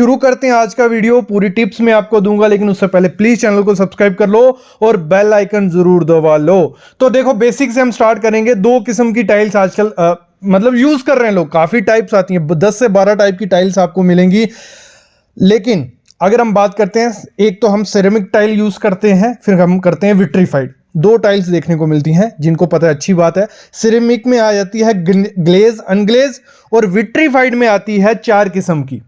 शुरू करते हैं आज का वीडियो। पूरी टिप्स मैं आपको दूंगा, लेकिन उससे पहले प्लीज चैनल को सब्सक्राइब कर लो और बेल आइकन जरूर दबा लो। तो देखो, बेसिक से हम स्टार्ट करेंगे। दो किस्म की टाइल्स आजकल मतलब यूज कर रहे हैं लोग। काफी टाइप्स आती हैं, 10 से 12 टाइप की टाइल्स आपको मिलेंगी। लेकिन अगर हम बात करते हैं, एक तो हम सिरेमिक टाइल यूज करते हैं, फिर हम करते हैं विट्रीफाइड। दो टाइल्स देखने को मिलती हैं, जिनको पता है अच्छी बात है। सिरेमिक में आ जाती है ग्लेज, अनग्लेज, और विट्रीफाइड में आती है 4 किस्म की।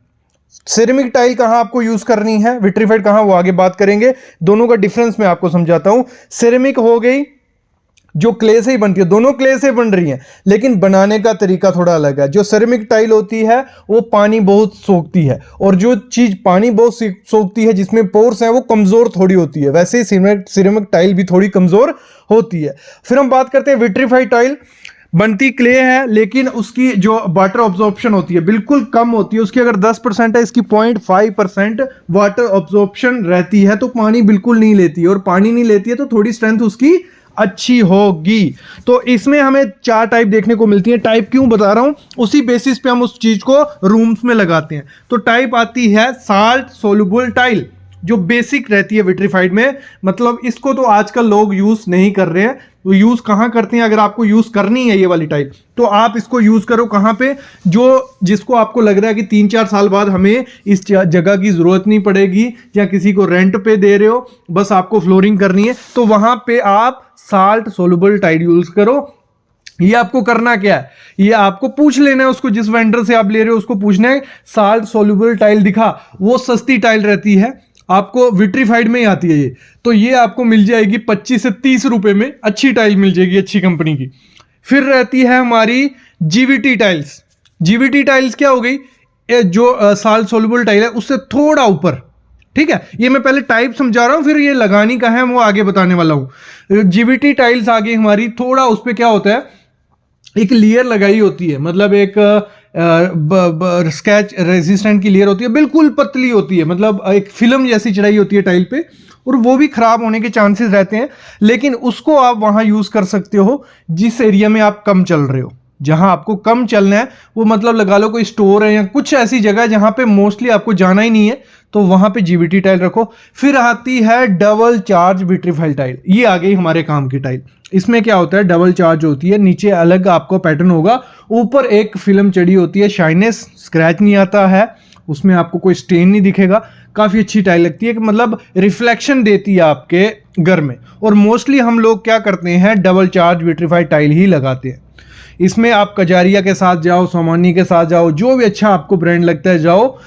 सिरेमिक टाइल कहां आपको यूज करनी है, विट्रीफाइड कहां, वो आगे बात करेंगे। दोनों का डिफरेंस मैं आपको समझाता हूं। सिरेमिक हो गई जो क्ले से ही बनती है, दोनों क्ले से बन रही हैं, लेकिन बनाने का तरीका थोड़ा अलग है। जो सिरेमिक टाइल होती है वो पानी बहुत सोखती है, और जो चीज पानी बहुत सोखती है, जिसमें पोर्स हैं, वो कमजोर थोड़ी होती है। वैसे ही सिरेमिक टाइल भी थोड़ी कमजोर होती है। फिर हम बात करते हैं विट्रीफाइड टाइल। बनती क्ले है, लेकिन उसकी जो वाटर ऑब्जॉर्प्शन होती है बिल्कुल कम होती है। उसकी अगर 10% है, इसकी 0.5% वाटर ऑब्जॉर्प्शन रहती है, तो पानी बिल्कुल नहीं लेती है। और पानी नहीं लेती है तो थोड़ी स्ट्रेंथ उसकी अच्छी होगी। तो इसमें हमें 4 टाइप देखने को मिलती है। टाइप क्यों बता रहा हूं, उसी बेसिस पे हम उस चीज को रूम्स में लगाते हैं। तो टाइप आती है साल्ट सोल्यूबल टाइल, जो बेसिक रहती है विट्रीफाइड में। मतलब इसको तो आजकल लोग यूज नहीं कर रहे हैं। तो यूज कहां करते हैं, अगर आपको यूज करनी है ये वाली टाइल, तो आप इसको यूज करो कहां पे, जो जिसको आपको लग रहा है कि 3-4 साल बाद हमें इस जगह की जरूरत नहीं पड़ेगी, या किसी को रेंट पे दे रहे हो, बस आपको फ्लोरिंग करनी है, तो वहां पे आप साल्ट सोल्यूबल टाइल यूज करो। ये आपको करना क्या है, ये आपको पूछ लेना है उसको, जिस वेंडर से आप ले रहे हो उसको पूछना है साल्ट सोल्यूबल टाइल दिखा। वो सस्ती टाइल रहती है, आपको विट्रीफाइड में ही आती है ये। तो ये आपको मिल जाएगी 25 से 30 रुपए में, अच्छी टाइल मिल जाएगी अच्छी कंपनी की। फिर रहती है हमारी जीवीटी टाइल्स। जीवीटी टाइल्स क्या हो गई, जो साल्ट सोल्यूबल टाइल है उससे थोड़ा ऊपर। ठीक है, ये मैं पहले टाइप समझा रहा हूं, फिर ये लगानी का है वो आगे बताने वाला हूं। जीवीटी टाइल्स आगे हमारी थोड़ा, उस पर क्या होता है, एक लेयर लगाई होती है, मतलब एक स्क्रैच रेजिस्टेंट की लेयर होती है, बिल्कुल पतली होती है, मतलब एक फिल्म जैसी चढ़ाई होती है टाइल पे, और वो भी खराब होने के चांसेस रहते हैं। लेकिन उसको आप वहां यूज कर सकते हो जिस एरिया में आप कम चल रहे हो। जहां आपको कम चलना है, वो मतलब लगा लो कोई स्टोर है या कुछ ऐसी जगह जहां पे मोस्टली आपको जाना ही नहीं है, तो वहां पे जीवीटी टाइल रखो। फिर आती है डबल चार्ज विट्रीफाइड टाइल। ये आ गई हमारे काम की टाइल। इसमें क्या होता है, डबल चार्ज होती है, नीचे अलग आपको पैटर्न होगा, ऊपर एक फिल्म चढ़ी होती है, शाइनेस, स्क्रैच नहीं आता है उसमें, आपको कोई स्टेन नहीं दिखेगा। काफी अच्छी टाइल लगती है कि मतलब रिफ्लेक्शन देती है आपके घर में। और मोस्टली हम लोग क्या करते हैं, डबल चार्ज विट्रीफाइड टाइल ही लगाते हैं। इसमें आप कजारिया के साथ जाओ, सोमानी के साथ जाओ, जो भी अच्छा आपको ब्रांड लगता है जाओ।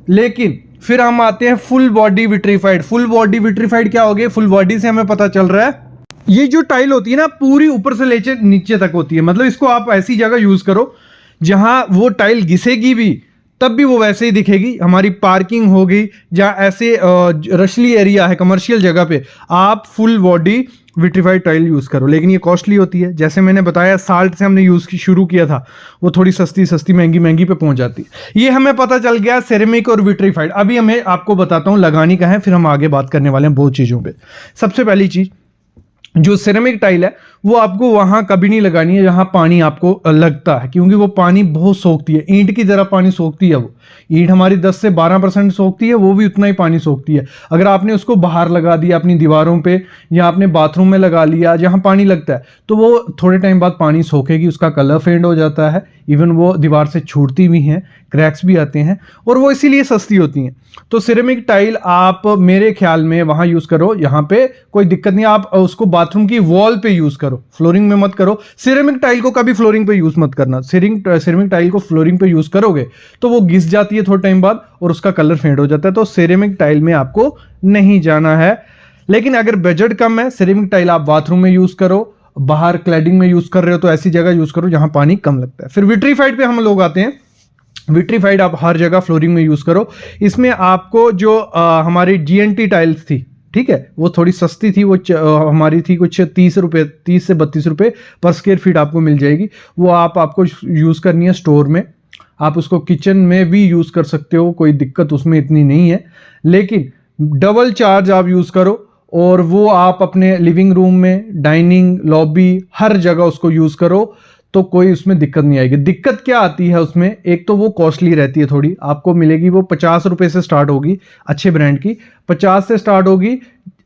लेकिन फिर हम आते हैं full body vitrified. Full body vitrified क्या हो गया, फुल बॉडी से हमें पता चल रहा है ये जो टाइल होती है ना, पूरी ऊपर से लेकर नीचे तक होती है। मतलब इसको आप ऐसी जगह यूज करो जहां वो टाइल घिसेगी भी, तब भी वो वैसे ही दिखेगी। हमारी पार्किंग होगी, जहां ऐसे रशली एरिया है, कमर्शियल जगह पे आप full body vitrified tile use करो। लेकिन ये कॉस्टली होती है, जैसे मैंने बताया साल्ट से हमने यूज शुरू किया था, वो थोड़ी सस्ती महंगी पे पहुंच जाती है। ये हमें पता चल गया सिरेमिक और विट्रीफाइड। अभी हमें आपको बताता हूं लगानी का है, फिर हम आगे बात करने वाले हैं बहुत चीजों पे। सबसे पहली चीज, जो सिरेमिक टाइल है वो आपको वहां कभी नहीं लगानी है जहां पानी आपको लगता है, क्योंकि वो पानी बहुत सोखती है, ईंट की तरह पानी सोखती है। वो ईंट हमारी 10 से 12% सोखती है, वो भी उतना ही पानी सोखती है। अगर आपने उसको बाहर लगा दिया अपनी दीवारों पे, या आपने बाथरूम में लगा लिया जहां पानी लगता है, तो वो थोड़े टाइम बाद पानी सोखेगी, उसका कलर फेड हो जाता है, इवन वो दीवार से छूटती भी हैं, क्रैक्स भी आते हैं, और वो इसीलिए सस्ती होती हैं। तो सिरेमिक टाइल आप मेरे ख्याल में वहां यूज करो, यहां पे कोई दिक्कत नहीं। आप उसको बाथरूम की वॉल पे यूज करो, फ्लोरिंग में मत करो। सिरेमिक टाइल को कभी फ्लोरिंग पे यूज मत करना। सिरेमिक टाइल को फ्लोरिंग पे यूज करोगे तो वो घिस जाती है थोड़े टाइम बाद, और उसका कलर फेड हो जाता है। तो सिरेमिक टाइल में आपको नहीं जाना है। लेकिन अगर बजट कम है, सिरेमिक टाइल आप बाथरूम में यूज करो, बाहर क्लैडिंग में यूज कर रहे हो तो ऐसी जगह यूज करो जहां पानी कम लगता है। फिर विट्रीफाइड पे हम लोग आते हैं। विट्रीफाइड आप हर जगह फ्लोरिंग में यूज करो। इसमें आपको जो हमारी जीएनटी टाइल्स थी, ठीक है, वो थोड़ी सस्ती थी, वो हमारी थी कुछ 30 से 32 रुपए पर स्क्वायर फीट आपको मिल जाएगी। वो आपको यूज करनी है स्टोर में, आप उसको किचन में भी यूज कर सकते हो, कोई दिक्कत उसमें इतनी नहीं है। लेकिन डबल चार्ज आप यूज करो, और वो आप अपने लिविंग रूम में, डाइनिंग, लॉबी, हर जगह उसको यूज करो। तो तो कोई उसमें दिक्कत नहीं आएगी। दिक्कत क्या आती है उसमें, एक तो वो कॉस्टली रहती है थोड़ी, आपको मिलेगी वो 50 रुपए से स्टार्ट होगी, अच्छे ब्रांड की 50 से स्टार्ट होगी।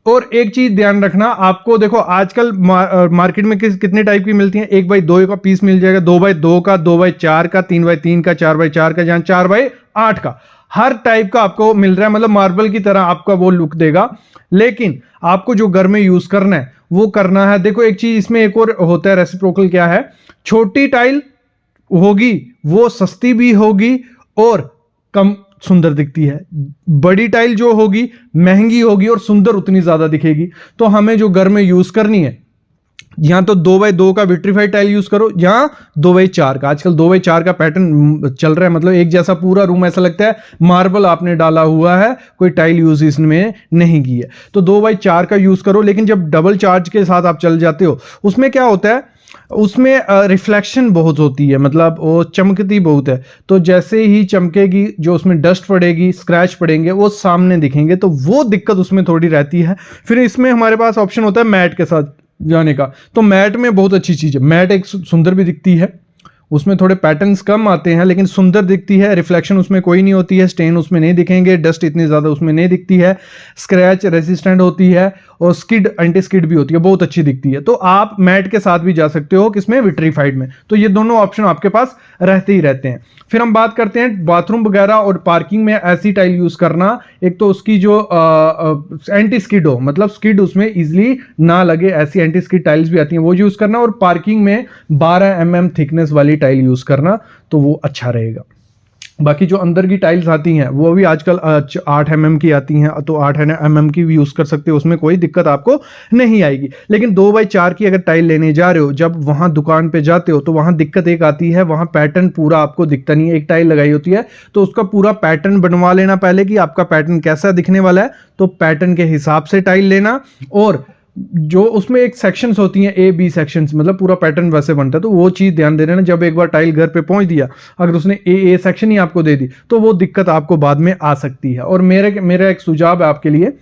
और एक चीज ध्यान रखना, आपको देखो आजकल मार्केट में कितने टाइप की मिलती हैं, 1x2 का पीस मिल जाएगा, 2x2 का, 2x4 का, 3x3 का, 4x4 का, जहां 4x8 का, हर टाइप का आपको मिल रहा है। मतलब मार्बल की तरह आपका वो लुक देगा। लेकिन आपको जो घर में यूज करना है वो करना है। देखो एक चीज इसमें एक और होता है रेसिप्रोकल, क्या है, छोटी टाइल होगी वो सस्ती भी होगी और कम सुंदर दिखती है, बड़ी टाइल जो होगी महंगी होगी और सुंदर उतनी ज्यादा दिखेगी। तो हमें जो घर में यूज करनी है, यहां तो 2x2 का विट्रीफाइड टाइल यूज करो, यहां 2x4 का, आजकल 2x4 का पैटर्न चल रहा है। मतलब एक जैसा पूरा रूम, ऐसा लगता है मार्बल आपने डाला हुआ है, कोई टाइल यूज इसमें नहीं की है। तो 2x4 का यूज करो। लेकिन जब डबल चार्ज के साथ आप चल जाते हो, उसमें क्या होता है, उसमें रिफ्लेक्शन बहुत होती है, मतलब वो चमकती बहुत है। तो जैसे ही चमकेगी, जो उसमें डस्ट पड़ेगी, स्क्रैच पड़ेंगे, वो सामने दिखेंगे, तो वो दिक्कत उसमें थोड़ी रहती है। फिर इसमें हमारे पास ऑप्शन होता है मैट के साथ जाने का। तो मैट में बहुत अच्छी चीज है, मैट एक सुंदर भी दिखती है, उसमें थोड़े पैटर्न्स कम आते हैं लेकिन सुंदर दिखती है, रिफ्लेक्शन उसमें कोई नहीं होती है, स्टेन उसमें नहीं दिखेंगे, डस्ट इतनी ज़्यादा उसमें नहीं दिखती है, स्क्रैच रेजिस्टेंट होती है और स्किड एंटी स्किड भी होती है, बहुत अच्छी दिखती है। तो आप मैट के साथ भी जा सकते हो, किसमें, विट्रीफाइड में। तो ये दोनों ऑप्शन आपके पास रहते ही रहते हैं। फिर हम बात करते हैं बाथरूम वगैरह और पार्किंग में ऐसी टाइल यूज करना, एक तो उसकी जो एंटी स्किड हो, मतलब स्किड उसमें इजिली ना लगे, ऐसी एंटी स्किड टाइल्स भी आती हैं, वो यूज करना। और पार्किंग में 12 mm थिकनेस वाली टाइल यूज करना, तो वो अच्छा रहेगा। बाकी जो अंदर की टाइल्स आती हैं वो भी आजकल 8 mm की आती हैं, तो 8 mm की भी यूज कर सकते हो, उसमें कोई दिक्कत आपको नहीं आएगी। लेकिन 2x4 की अगर टाइल लेने जा रहे हो, जब वहां दुकान पे जाते हो तो वहां दिक्कत एक आती है, वहां पैटर्न पूरा आपको दिखता नहीं है। एक टाइल लगाई होती है तो उसका पूरा पैटर्न बनवा लेना पहले, कि आपका पैटर्न कैसा दिखने वाला है, तो पैटर्न के हिसाब से टाइल लेना। और जो उसमें एक सेक्शंस होती हैं, A B सेक्शंस, मतलब पूरा पैटर्न वैसे बनता है, तो वो चीज ध्यान दे रहे ना। जब एक बार टाइल घर पे पहुंच दिया, अगर उसने A सेक्शन ही आपको दे दी, तो वो दिक्कत आपको बाद में आ सकती है। और मेरा एक सुझाव है आपके लिए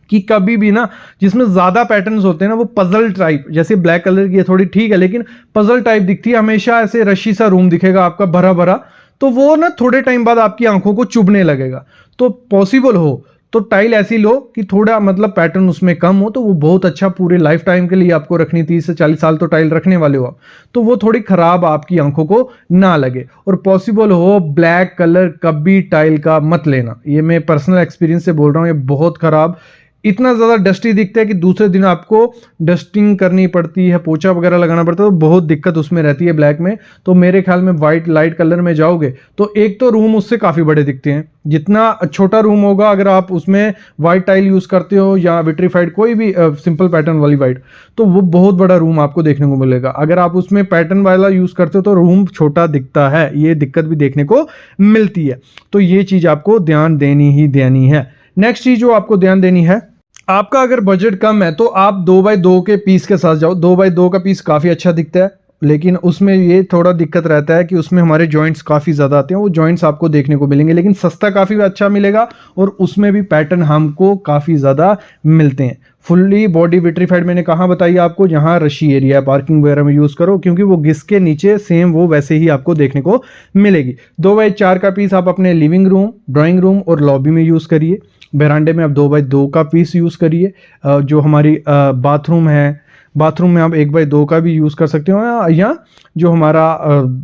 कि कभी भी ना, जिसमें ज्यादा पैटर्न्स होते हैं ना, वो पजल टाइप, जैसे ब्लैक कलर की है थोड़ी ठीक है, लेकिन पजल टाइप दिखती है, हमेशा ऐसे रशी सा रूम दिखेगा आपका भरा भरा, तो वो ना थोड़े टाइम बाद आपकी आंखों को चुभने लगेगा। तो पॉसिबल हो तो टाइल ऐसी लो कि थोड़ा मतलब पैटर्न उसमें कम हो, तो वो बहुत अच्छा, पूरे लाइफ टाइम के लिए आपको रखनी, 30 से 40 साल तो टाइल रखने वाले हो आप, तो वो थोड़ी खराब आपकी आंखों को ना लगे। और पॉसिबल हो ब्लैक कलर कभी टाइल का मत लेना, ये मैं पर्सनल एक्सपीरियंस से बोल रहा हूँ, ये बहुत खराब, इतना ज़्यादा डस्टी दिखता है कि दूसरे दिन आपको डस्टिंग करनी पड़ती है, पोछा वगैरह लगाना पड़ता है, तो बहुत दिक्कत उसमें रहती है ब्लैक में। तो मेरे ख्याल में वाइट लाइट कलर में जाओगे तो एक तो रूम उससे काफ़ी बड़े दिखते हैं, जितना छोटा रूम होगा अगर आप उसमें वाइट टाइल यूज़ करते हो या विट्रीफाइड कोई भी सिंपल पैटर्न वाली वाइट, तो वो बहुत बड़ा रूम आपको देखने को मिलेगा। अगर आप उसमें पैटर्न वाला यूज़ करते हो तो रूम छोटा दिखता है, ये दिक्कत भी देखने को मिलती है। तो ये चीज़ आपको ध्यान देनी ही देनी है। नेक्स्ट चीज़ जो आपको ध्यान देनी है, आपका अगर बजट कम है तो आप 2x2 के पीस के साथ जाओ। 2x2 का पीस काफ़ी अच्छा दिखता है, लेकिन उसमें ये थोड़ा दिक्कत रहता है कि उसमें हमारे जॉइंट्स काफ़ी ज़्यादा आते हैं, वो जॉइंट्स आपको देखने को मिलेंगे, लेकिन सस्ता काफ़ी अच्छा मिलेगा और उसमें भी पैटर्न हमको काफ़ी ज़्यादा मिलते हैं। फुल्ली बॉडी विट्रीफाइड मैंने कहाँ बताई आपको, जहाँ रशी एरिया है, पार्किंग वगैरह में यूज़ करो, क्योंकि वो घिस के नीचे सेम वो वैसे ही आपको देखने को मिलेगी। 2x4 का पीस आप अपने लिविंग रूम, ड्राइंग रूम और लॉबी में यूज़ करिए। बरामदे में आप 2x2 का पीस यूज़ करिए। जो हमारी बाथरूम है, बाथरूम में आप 1x2 का भी यूज़ कर सकते हो, या जो हमारा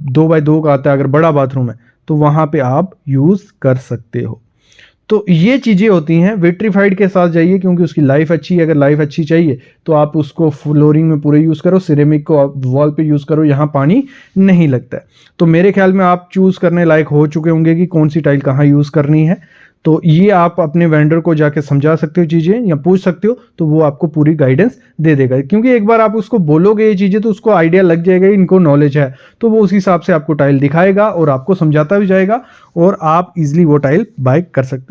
2x2 का आता है अगर बड़ा बाथरूम है तो वहाँ पे आप यूज़ कर सकते हो। तो ये चीज़ें होती हैं। विट्रीफाइड के साथ जाइए क्योंकि उसकी लाइफ अच्छी है, अगर लाइफ अच्छी चाहिए तो आप उसको फ्लोरिंग में पूरे यूज़ करो, सिरेमिक को आप वॉल पे यूज़ करो, यहाँ पानी नहीं लगता है। तो मेरे ख्याल में आप चूज़ करने लायक हो चुके होंगे कि कौन सी टाइल कहाँ यूज़ करनी है। तो ये आप अपने वेंडर को जाके समझा सकते हो चीज़ें, या पूछ सकते हो, तो वो आपको पूरी गाइडेंस दे देगा। क्योंकि एक बार आप उसको बोलोगे ये चीज़ें तो उसको आइडिया लग जाएगा, इनको नॉलेज है, तो वो उस हिसाब से आपको टाइल दिखाएगा और आपको समझाता भी जाएगा और आप इजीली वो टाइल बाय कर सकते हो।